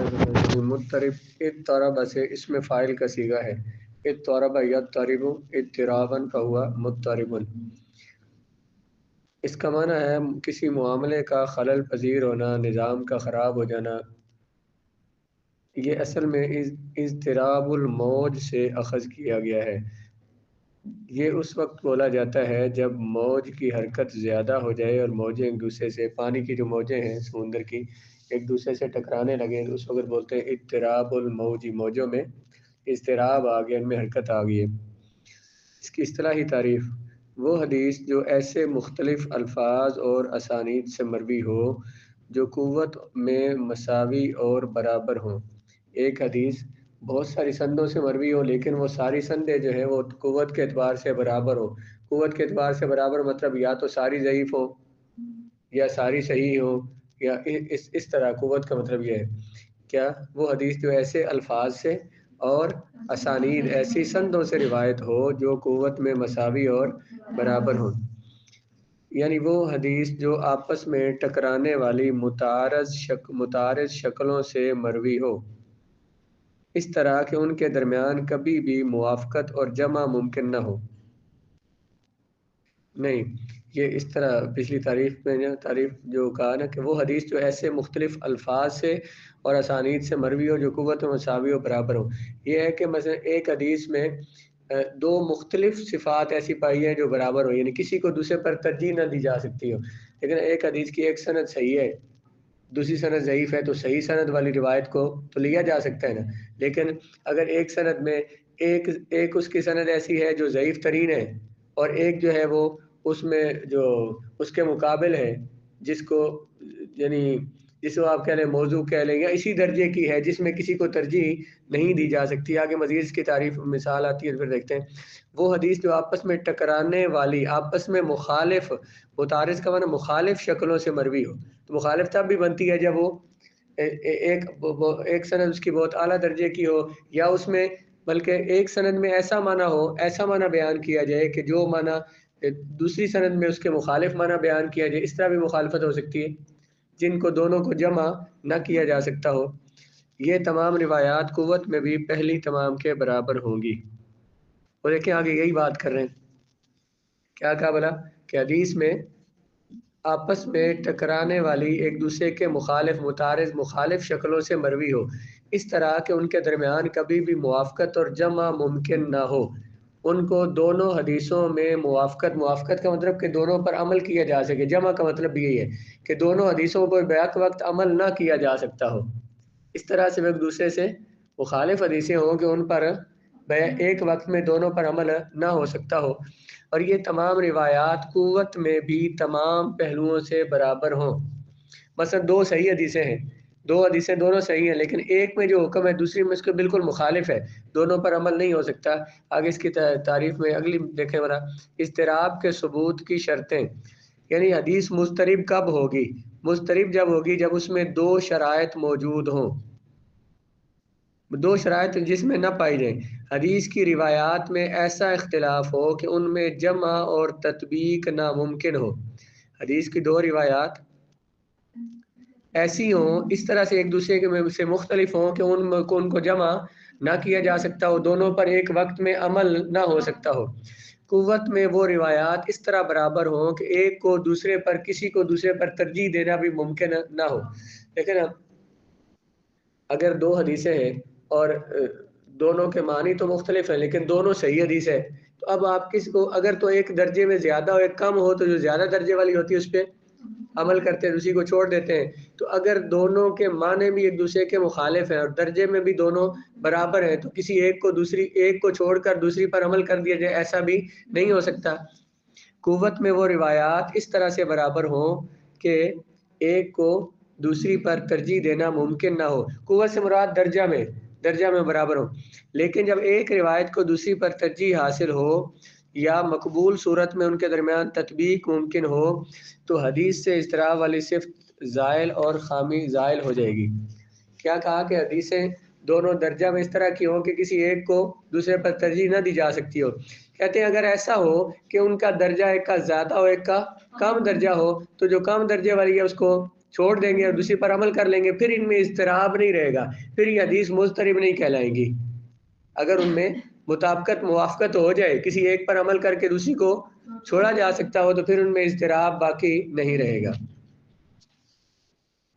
مضطرب اضطرب سے اسم فاعل کا صیغہ ہے، اضطرب یضطرب اضطرابا فہو مضطرب۔ اس کا معنی ہے کسی معاملے کا خلل پذیر ہونا، نظام کا خراب ہو جانا۔ یہ اصل میں اضطراب الموج سے اخذ کیا گیا ہے۔ یہ اس وقت بولا جاتا ہے جب موج کی حرکت زیادہ ہو جائے اور موجیں ایک دوسرے سے، پانی کی جو موجیں ہیں سمندر کی، ایک دوسرے سے ٹکرانے لگے، اس وقت بولتے ہیں اضطراب الموج، موجوں میں اضطراب آ گیا، ان میں حرکت آ گئی ہے۔ اس کی اصطلاحی تعریف: وہ حدیث جو ایسے مختلف الفاظ اور اسانید سے مروی ہو جو قوت میں مساوی اور برابر ہوں۔ ایک حدیث بہت ساری سندوں سے مروی ہو لیکن وہ ساری سندیں جو ہیں وہ قوت کے اعتبار سے برابر ہو۔ قوت کے اعتبار سے برابر مطلب یا تو ساری ضعیف ہو یا ساری صحیح ہو، یا اس طرح قوت کا مطلب یہ ہے کیا وہ حدیث جو ایسے الفاظ سے اور اسانید ایسی سندوں سے روایت ہو جو قوت میں مساوی اور برابر ہوں، یعنی وہ حدیث جو آپس میں ٹکرانے والی متعارض شکلوں سے مروی ہو، اس طرح کہ ان کے درمیان کبھی بھی موافقت اور جمع ممکن نہ ہو۔ نہیں، یہ اس طرح پچھلی تعریف میں تعریف جو کہا نا کہ وہ حدیث جو ایسے مختلف الفاظ سے اور اسانید سے مروی ہو جو قوت و مساوی و برابر ہو۔ یہ ہے کہ مثلا ایک حدیث میں دو مختلف صفات ایسی پائی ہیں جو برابر ہو، یعنی کسی کو دوسرے پر ترجیح نہ دی جا سکتی ہو، لیکن ایک حدیث کی ایک سند صحیح ہے، دوسری سند ضعیف ہے، تو صحیح سند والی روایت کو تو لیا جا سکتا ہے نا۔ لیکن اگر ایک سند میں ایک اس کی سند ایسی ہے جو ضعیف ترین ہے، اور ایک جو ہے وہ اس میں جو اس کے مقابل ہے، جس کو یعنی جس کو آپ کہہ لیں موضوع کہہ لیں، یا اسی درجے کی ہے جس میں کسی کو ترجیح نہیں دی جا سکتی، آگے مزید اس کی تعریف مثال آتی ہے، پھر دیکھتے ہیں۔ وہ حدیث جو آپس میں ٹکرانے والی، آپس میں مخالف، متعارض کا معنی مخالف شکلوں سے مروی ہو، تو مخالف تب بھی بنتی ہے جب وہ ایک سند اس کی بہت اعلیٰ درجے کی ہو، یا اس میں بلکہ ایک سند میں ایسا معنی ہو، ایسا معنی بیان کیا جائے کہ جو معنی دوسری سند میں اس کے مخالف معنی بیان کیا جائے، اس طرح بھی مخالفت ہو سکتی ہے جن کو دونوں کو جمع نہ کیا جا سکتا ہو۔ یہ تمام روایات قوت میں بھی پہلی تمام کے برابر ہوں گی۔ اور دیکھیں آگے یہی بات کر رہے ہیں، کیا کہا بلا کہ حدیث میں آپس میں ٹکرانے والی ایک دوسرے کے مخالف، متعارض مخالف شکلوں سے مروی ہو، اس طرح کہ ان کے درمیان کبھی بھی موافقت اور جمع ممکن نہ ہو۔ ان کو دونوں حدیثوں میں موافقت کا مطلب کہ دونوں پر عمل کیا جا سکے، جمع کا مطلب بھی یہی ہے کہ دونوں حدیثوں پر بیک وقت عمل نہ کیا جا سکتا ہو۔ اس طرح سے وہ ایک دوسرے سے مخالف حدیثیں ہوں کہ ان پر ایک وقت میں دونوں پر عمل نہ ہو سکتا ہو، اور یہ تمام روایات قوت میں بھی تمام پہلوؤں سے برابر ہوں۔ مثلا دو صحیح حدیثیں ہیں، دو حدیثیں دونوں صحیح ہیں، لیکن ایک میں جو حکم ہے دوسری میں اس کے بالکل مخالف ہے، دونوں پر عمل نہیں ہو سکتا۔ آگے اس کی تعریف میں اگلی دیکھیں ذرا، اضطراب کے ثبوت کی شرطیں، یعنی حدیث مضطرب کب ہوگی؟ مضطرب جب ہوگی جب اس میں دو شرائط موجود ہوں، دو شرائط جس میں نہ پائی جائیں۔ حدیث کی روایات میں ایسا اختلاف ہو کہ ان میں جمع اور تطبیق ناممکن ہو۔ حدیث کی دو روایات ایسی ہوں، اس طرح سے ایک دوسرے کے سے مختلف ہوں کہ ان کو جمع نہ کیا جا سکتا ہو، دونوں پر ایک وقت میں عمل نہ ہو سکتا ہو۔ قوت میں وہ روایات اس طرح برابر ہوں کہ ایک کو دوسرے پر، کسی کو دوسرے پر ترجیح دینا بھی ممکن نہ ہو۔ لیکن اگر دو حدیثیں ہیں اور دونوں کے معنی تو مختلف ہیں لیکن دونوں صحیح حدیث ہے، تو اب آپ کس کو، اگر تو ایک درجے میں زیادہ ہو ایک کم ہو تو جو زیادہ درجے والی ہوتی ہے اس پہ عمل کرتے ہیں، دوسری کو چھوڑ دیتے ہیں۔ تو اگر دونوں کے معنی بھی ایک دوسرے کے مخالف ہیں اور درجے میں بھی دونوں برابر ہیں تو کسی ایک کو چھوڑ کر دوسری پر عمل کر دیا جائے، ایسا بھی نہیں ہو سکتا۔ قوت میں وہ روایات اس طرح سے برابر ہوں کہ ایک کو دوسری پر ترجیح دینا ممکن نہ ہو۔ قوت سے مراد درجہ میں برابر ہو، لیکن جب ایک روایت کو دوسری پر ترجیح حاصل ہو یا مقبول صورت میں ان کے درمیان تطبیق ممکن ہو تو حدیث سے اضطراب والی صفت زائل اور خامی زائل ہو جائے گی۔ کیا کہا کہ حدیثیں دونوں درجہ میں اس طرح کی ہوں کہ کسی ایک کو دوسرے پر ترجیح نہ دی جا سکتی ہو۔ کہتے ہیں اگر ایسا ہو کہ ان کا درجہ ایک کا زیادہ ہو ایک کا کم درجہ ہو تو جو کم درجے والی ہے اس کو چھوڑ دیں گے اور دوسری پر عمل کر لیں گے، پھر ان میں اضطراب نہیں رہے گا، پھر یہ حدیث مضطرب نہیں کہلائیں گی۔ اگر ان میں مطابقت موافقت ہو جائے، کسی ایک پر عمل کر کے دوسری کو چھوڑا جا سکتا ہو، تو پھر ان میں اضطراب باقی نہیں رہے گا۔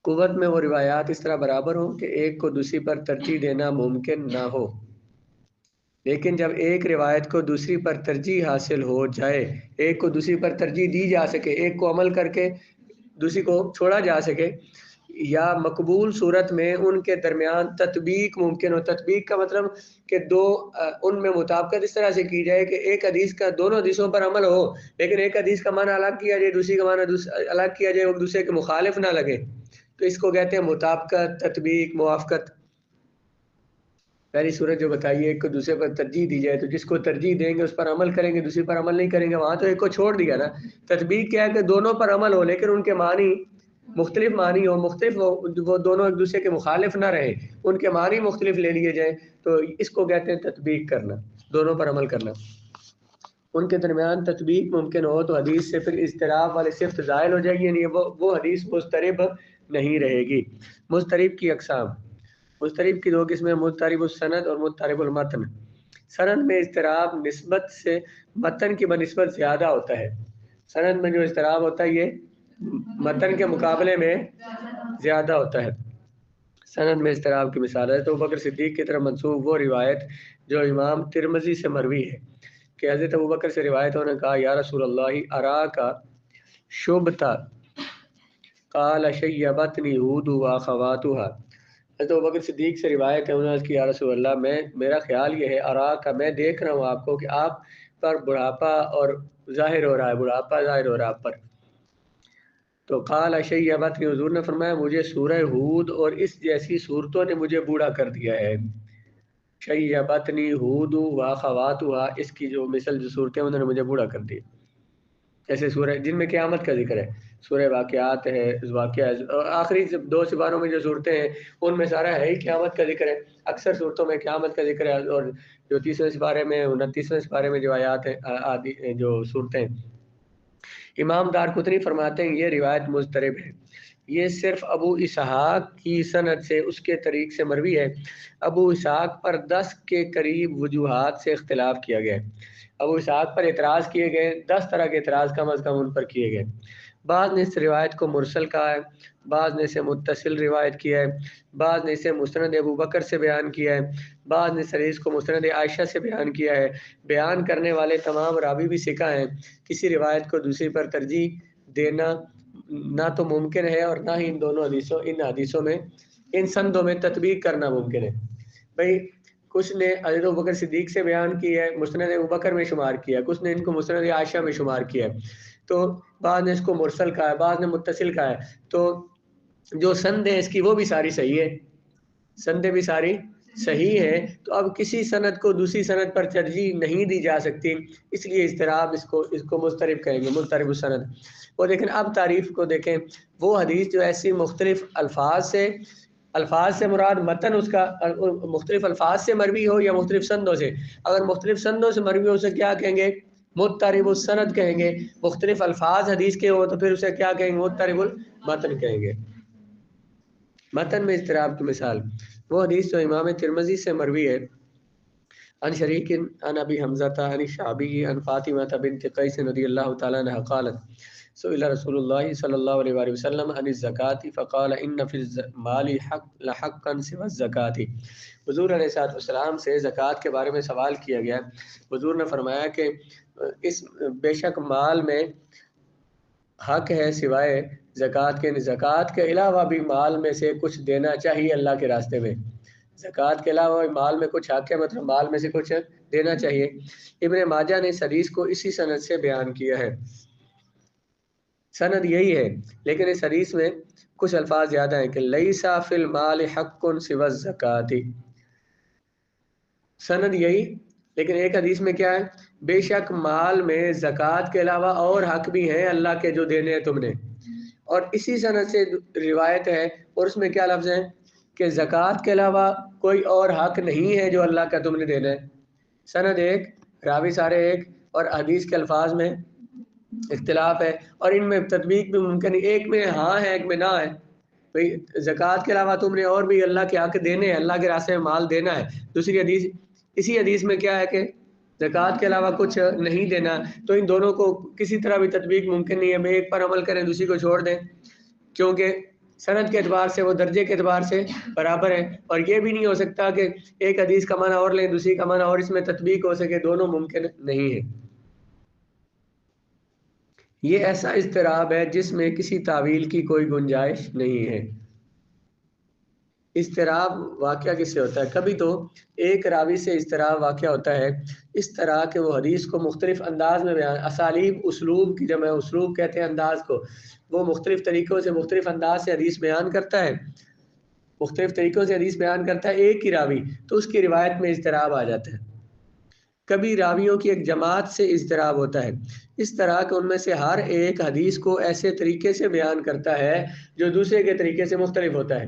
قوت میں وہ روایات اس طرح برابر ہوں کہ ایک کو دوسری پر ترجیح دینا ممکن نہ ہو، لیکن جب ایک روایت کو دوسری پر ترجیح حاصل ہو جائے، ایک کو دوسری پر ترجیح دی جا سکے، ایک کو عمل کر کے دوسری کو چھوڑا جا سکے، یا مقبول صورت میں ان کے درمیان تطبیق ممکن ہو۔ تطبیق کا مطلب کہ ان میں مطابقت اس طرح سے کی جائے کہ ایک حدیث کا دونوں حدیثوں پر عمل ہو، لیکن ایک حدیث کا معنی الگ کیا جائے، دوسری کا معنی الگ کیا جائے، ایک دوسرے کے مخالف نہ لگے، تو اس کو کہتے ہیں مطابقت، تطبیق، موافقت۔ پہلی صورت جو بتائیے، ایک کو دوسرے پر ترجیح دی جائے، تو جس کو ترجیح دیں گے اس پر عمل کریں گے، دوسری پر عمل نہیں کریں گے، وہاں تو ایک کو چھوڑ دیا نا۔ تطبیق کیا ہے کہ دونوں پر عمل ہو، لیکن ان کے معنی مختلف معنی ہو، مختلف وہ دونوں ایک دوسرے کے مخالف نہ رہیں، ان کے معنی مختلف لے لیے جائیں، تو اس کو کہتے ہیں تطبیق کرنا، دونوں پر عمل کرنا۔ ان کے درمیان تطبیق ممکن ہو تو حدیث سے پھر اضطراب والی صفت زائل ہو جائے گی، یعنی وہ حدیث مضطرب نہیں رہے گی۔ مضطرب کی اقسام، مضطرب کی دو قسمیں، مضطرب السند اور مضطرب المتن۔ سند میں اضطراب نسبت سے متن کی بنسبت زیادہ ہوتا ہے، سند میں جو اضطراب ہوتا ہے یہ متن کے مقابلے میں زیادہ ہوتا ہے۔ سند میں اضطراب کی مثال ہے تو ابوبکر صدیق کی طرف منسوب وہ روایت جو امام ترمذی سے مروی ہے کہ حضرت ابوبکر سے روایت انہوں نے کہا، یا رسول اللہ اراکا شبتا قال شیبتنی ہود و اخواتها۔ حضرت ابوبکر صدیق سے روایت ہے، انہوں نے کہا یا رسول اللہ، میرا خیال یہ ہے، اراکا میں دیکھ رہا ہوں آپ کو کہ آپ پر بڑھاپا اور ظاہر ہو رہا ہے، بڑھاپا ظاہر ہو رہا ہے آپ پر۔ تو قال شیبتنی، حضور نے فرمایا مجھے سورہ ہود اور اس جیسی صورتوں نے مجھے بوڑھا کر دیا ہے۔ شیبتنی ہود و اخواتها، اس کی جو مثل جو صورتیں انہوں نے مجھے بوڑھا کر دی، جیسے سورہ جن میں قیامت کا ذکر ہے، سورہ واقعات ہے، واقعہ، آخری دو سپاروں میں جو صورتیں ہیں ان میں سارا ہے ہی قیامت کا ذکر ہے، اکثر صورتوں میں قیامت کا ذکر ہے، اور جو 30ویں سپارے میں 29ویں سپارے میں جو آیات ہیں جو صورتیں، امام دارقطنی فرماتے ہیں یہ روایت مضطرب ہے، یہ صرف ابو اسحاق کی سند سے اس کے طریق سے مروی ہے۔ ابو اسحاق پر 10 کے قریب وجوہات سے اختلاف کیا گیا، ابو اسحاق پر اعتراض کیے گئے، 10 طرح کے اعتراض کم از کم ان پر کیے گئے۔ بعض نے اس روایت کو مرسل کہا ہے، بعض نے اسے متصل روایت کیا ہے، بعض نے اسے مسند ابو بکر سے بیان کیا ہے، بعض نے حدیث کو مسند عائشہ سے بیان کیا ہے۔ بیان کرنے والے تمام راوی بھی ثقہ ہیں، کسی روایت کو دوسری پر ترجیح دینا نہ تو ممکن ہے اور نہ ہی ان حدیثوں میں ان سندوں میں تطبیق کرنا ممکن ہے۔ بھئی کچھ نے حضرت ابوبکر صدیق سے بیان کیا ہے، مسند ابوبکر میں شمار کیا ہے، کچھ نے ان کو مسند عائشہ میں شمار کیا ہے، تو بعض نے اس کو مرسل کہا ہے، بعض نے متصل کہا ہے، تو جو سند ہے اس کی وہ بھی ساری صحیح ہے، سندیں بھی ساری صحیح ہے، تو اب کسی سند کو دوسری سند پر ترجیح نہیں دی جا سکتی، اس لیے اضطراب اس کو مضطرب کہیں گے، مضطرب السند۔ اور لیکن اب تعریف کو دیکھیں، وہ حدیث جو ایسی مختلف الفاظ سے مراد متن اس کا مختلف الفاظ سے مروی ہو یا مختلف سندوں سے، اگر مختلف سندوں سے مروی ہو اسے کیا کہیں گے؟ مضطرب السند کہیں گے۔ مختلف الفاظ حدیث کے ہو تو پھر اسے کیا کہیں گے؟ مضطرب المتن کہیں گے۔ متن میں اضطراب کی مثال، وہ حدیث جو امام ترمذی سے مروی ہے، عن شریک عن ابی حمزہ عن شعبی عن فاطمہ بنت قیس رضی اللہ تعالی عنہ قالت سئل رسول اللہ صلی اللہ علیہ وآلہ وسلم عن الزکاة فقال ان فی المال لحقا سوى الزکاة۔ حضور علیہ الصلوۃ والسلام سے زکوٰۃ کے بارے میں سوال کیا گیا، حضور نے فرمایا کہ اس بے شک مال میں حق ہے سوائے زکوٰۃ کے، زکوٰۃ کے علاوہ بھی مال میں سے کچھ دینا چاہیے اللہ کے راستے میں، زکوٰۃ کے علاوہ مال میں کچھ حق ہے، مطلب مال میں سے کچھ دینا چاہیے۔ ابن ماجہ نے اس حدیث کو اسی سند سے بیان کیا ہے، سند یہی ہے لیکن اس حدیث میں کچھ الفاظ زیادہ ہیں کہ لیسا فی المال حق سوى الزکاة، سند یہی لیکن ایک حدیث میں کیا ہے؟ بے شک مال میں زکوٰۃ کے علاوہ اور حق بھی ہیں اللہ کے جو دینے ہیں تم نے، اور اسی سند سے روایت ہے اور اس میں کیا لفظ ہیں کہ زکوٰۃ کے علاوہ کوئی اور حق نہیں ہے جو اللہ کا تم نے دینا ہے۔ سند ایک، راوی سارے ایک، اور حدیث کے الفاظ میں اختلاف ہے، اور ان میں تطبیق بھی ممکن ہے، ایک میں ہاں ہے ایک میں نہ ہے، بھئی زکوٰۃ کے علاوہ تم نے اور بھی اللہ کے حق دینے ہیں، اللہ کے راستے میں مال دینا ہے. دوسری حدیث، اسی حدیث میں کیا ہے کہ زکوٰۃ کے علاوہ کچھ نہیں دینا. تو ان دونوں کو کسی طرح بھی تطبیق ممکن نہیں ہے. بھئی ایک پر عمل کریں دوسری کو چھوڑ دیں، کیونکہ سند کے اعتبار سے وہ درجے کے اعتبار سے برابر ہے. اور یہ بھی نہیں ہو سکتا کہ ایک حدیث کا معنی اور لیں دوسری کا معنی اور اس میں تطبیق ہو سکے، دونوں ممکن نہیں ہے. یہ ایسا اضطراب ہے جس میں کسی تعویل کی کوئی گنجائش نہیں ہے. اضطراب واقعہ کس سے ہوتا ہے؟ کبھی تو ایک راوی سے اضطراب واقعہ ہوتا ہے اس طرح کہ وہ حدیث کو مختلف انداز میں بیان، اسالیب، اسلوب کی جمع اسلوب کہتے ہیں انداز کو، وہ مختلف طریقوں سے مختلف انداز سے حدیث بیان کرتا ہے، مختلف طریقوں سے حدیث بیان کرتا ہے ایک ہی راوی، تو اس کی روایت میں اضطراب آ جاتا ہے. کبھی راویوں کی ایک جماعت سے اضطراب ہوتا ہے، اس طرح کہ ان میں سے ہر ایک حدیث کو ایسے طریقے سے بیان کرتا ہے جو دوسرے کے طریقے سے مختلف ہوتا ہے،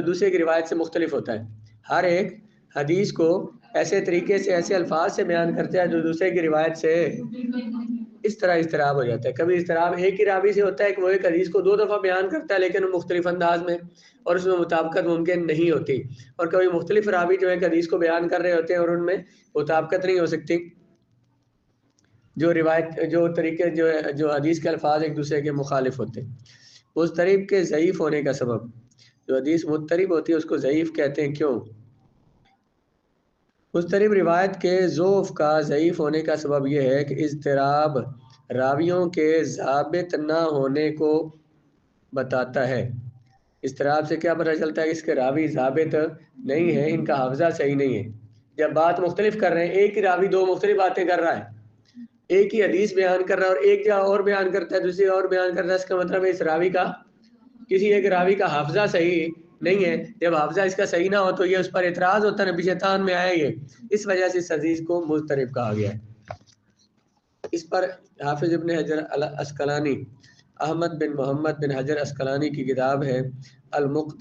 دوسرے کی روایت سے مختلف ہوتا ہے. ہر ایک حدیث کو ایسے طریقے سے ایسے الفاظ سے بیان کرتا ہے جو دوسرے کی روایت سے، اس طرح اضطراب ہو جاتا ہے. کبھی اضطراب ایک ہی راوی سے ہوتا ہے کہ وہ ایک حدیث کو 2 دفعہ بیان کرتا ہے لیکن مختلف انداز میں اور اس میں مطابقت ممکن نہیں ہوتی. اور کبھی مختلف راوی جو ایک حدیث کو بیان کر رہے ہوتے ہیں اور ان میں مطابقت نہیں ہو سکتی، جو روایت جو طریقے جو حدیث کے الفاظ ایک دوسرے کے مخالف ہوتے ہیں. مضطرب کے ضعیف ہونے کا سبب، جو حدیث مضطرب ہوتی ہے اس کو ضعیف کہتے ہیں. کیوں؟ مضطرب روایت کے ضعف کا ضعیف ہونے کا سبب یہ ہے کہ اضطراب راویوں کے ضابط نہ ہونے کو بتاتا ہے. اضطراب سے کیا پتہ چلتا ہے کہ اس کے راوی ضابط نہیں ہیں، ان کا حافظہ صحیح نہیں ہے. جب بات مختلف کر رہے ہیں، ایک ہی راوی 2 مختلف باتیں کر رہا ہے، ایک ہی حدیث بیان کر رہا ہے اور ایک جگہ اور بیان کرتا ہے دوسری اور بیان کرتا ہے، اس کا مطلب ہے اس راوی کا، کسی ایک راوی کا حافظہ صحیح نہیں ہے. جب حافظہ اس کا صحیح نہ ہو تو یہ اس پر اعتراض ہوتا ہے، شیطان میں آیا یہ، اس وجہ سے اس حدیث کو مضطرب کہا گیا ہے. اس پر حافظ ابن حجر الاسقلانی، احمد بن محمد بن حجر اسقلانی کی کتاب ہے المقتضى